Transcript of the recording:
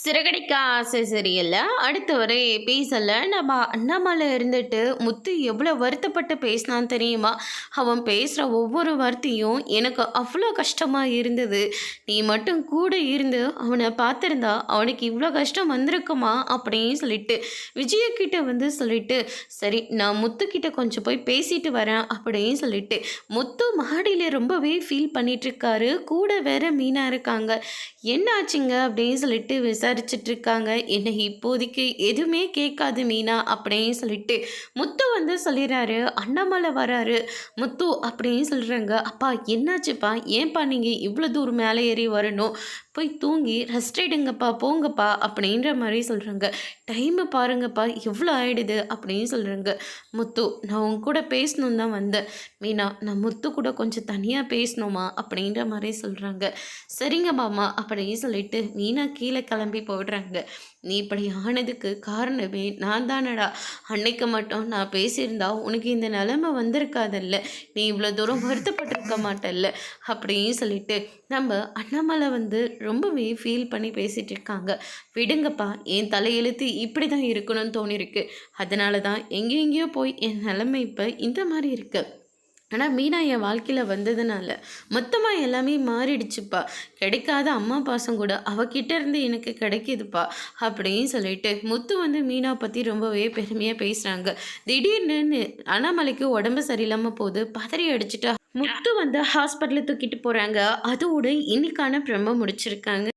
சிறகடிக்க ஆசை சரியில்ல. அடுத்து வர எபிசோட்ல நம்ம அண்ணாமலை இருந்துட்டு முத்து எவ்வளோ வருத்தப்பட்டு பேசினான்னு தெரியுமா? அவன் பேசுகிற ஒவ்வொரு வார்த்தையும் எனக்கு அவ்வளோ கஷ்டமாக இருந்தது. நீ மட்டும் கூட இருந்து அவனை பார்த்துருந்தா அவனுக்கு இவ்வளோ கஷ்டம் வந்திருக்குமா அப்படின்னு சொல்லிட்டு விஜயக்கிட்ட வந்து சொல்லிட்டு, சரி நான் முத்துக்கிட்ட கொஞ்சம் போய் பேசிட்டு வரேன் அப்படின்னு சொல்லிட்டு முத்து மாடியில் ரொம்பவே ஃபீல் பண்ணிகிட்ருக்காரு. கூட வேற மீனா இருக்காங்க. என்ன ஆச்சுங்க அப்படின்னு சொல்லிட்டு விசாரிச்சுட்டு இருக்காங்க. என்னை இப்போதைக்கு எதுவுமே கேட்காது மீனா அப்படின்னு சொல்லிட்டு முத்து வந்து சொல்லிடுறாரு. அண்ணாமலை வராரு. முத்து அப்படின்னு சொல்கிறாங்க. அப்பா என்னாச்சுப்பா, ஏன்ப்பா நீங்கள் இவ்வளோ தூரம் மேலே ஏறி வரணும், போய் தூங்கி ரெஸ்ட் எடுங்கப்பா, போங்கப்பா அப்படின்ற மாதிரி சொல்கிறாங்க. டைமை பாருங்கப்பா எவ்வளோ ஆயிடுது அப்படின்னு சொல்கிறாங்க. முத்து நான் உன் கூட பேசணும் தான் வந்தேன். மீனா நான் முத்து கூட கொஞ்சம் தனியாக பேசணுமா அப்படின்ற மாதிரி சொல்கிறாங்க. சரிங்க மாமா அப்படின்னு சொல்லிட்டு மீனா கீழே கிளம்பி போயிடுறாங்க. நீ இப்படி ஆனதுக்கு காரணமே நான் தானடா. அன்னைக்கு மட்டும் நான் பேசியிருந்தா உனக்கு இந்த நிலைமை வந்திருக்காதல்ல, நீ இவ்வளோ தூரம் வருத்தப்பட்டிருக்க மாட்டல்ல அப்படின்னு சொல்லிட்டு நம்ம அண்ணாமலை வந்து ரொம்பவே ஃபீல் பண்ணி பேசிகிட்டு இருக்காங்க. விடுங்கப்பா, என் தலையெழுத்து இப்படி தான் இருக்கணும்னு தோணியிருக்கு. அதனால தான் எங்கெங்கேயோ போய் என் நிலைமை இப்போ இந்த மாதிரி இருக்குது. ஆனால் மீனா என் வாழ்க்கையில் வந்ததுனால மொத்தமாக எல்லாமே மாறிடுச்சுப்பா. கிடைக்காத அம்மா பாசம் கூட அவகிட்ட இருந்து எனக்கு கிடைக்கிதுப்பா அப்படின்னு சொல்லிட்டு முத்து வந்து மீனா பற்றி ரொம்பவே பெருமையாக பேசுகிறாங்க. திடீர்னு அண்ணாமலைக்கு உடம்பு சரியில்லாமல் போகுது. பதறி அடிச்சுட்டு முத்து வந்து ஹாஸ்பிட்டலில் தூக்கிட்டு போகிறாங்க. அதோடு இன்னைக்கான பிரம்ம முடிச்சிருக்காங்க.